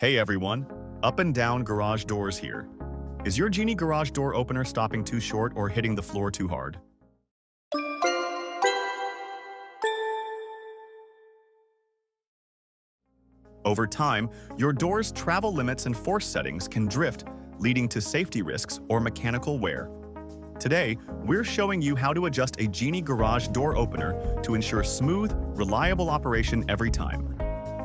Hey everyone, up and down garage doors here. Is your Genie Garage Door Opener stopping too short or hitting the floor too hard? Over time, your door's travel limits and force settings can drift, leading to safety risks or mechanical wear. Today, we're showing you how to adjust a Genie Garage Door Opener to ensure smooth, reliable operation every time.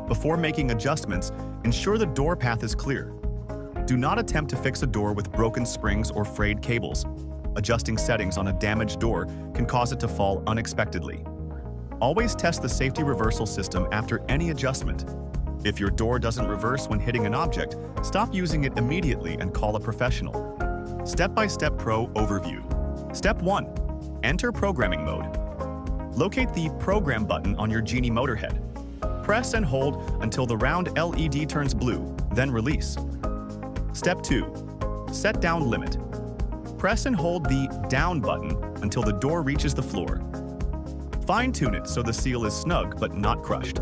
Before making adjustments, ensure the door path is clear. Do not attempt to fix a door with broken springs or frayed cables. Adjusting settings on a damaged door can cause it to fall unexpectedly. Always test the safety reversal system after any adjustment. If your door doesn't reverse when hitting an object, stop using it immediately and call a professional. Step-by-step Pro Overview. Step 1. Enter Programming Mode. Locate the Program button on your Genie motorhead. Press and hold until the round LED turns blue, then release. Step 2. Set Down Limit. Press and hold the Down button until the door reaches the floor. Fine-tune it so the seal is snug but not crushed.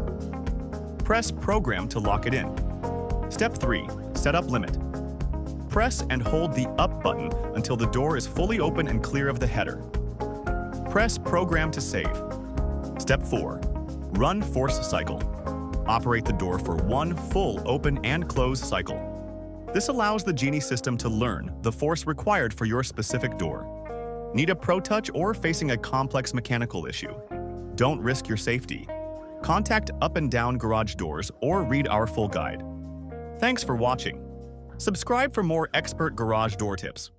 Press Program to lock it in. Step 3. Set Up Limit. Press and hold the Up button until the door is fully open and clear of the header. Press Program to save. Step 4. Run Force Cycle. Operate the door for one full open and close cycle. This allows the Genie system to learn the force required for your specific door. Need a pro touch or facing a complex mechanical issue? Don't risk your safety. Contact Up and Down Garage Doors or read our full guide. Thanks for watching. Subscribe for more expert garage door tips.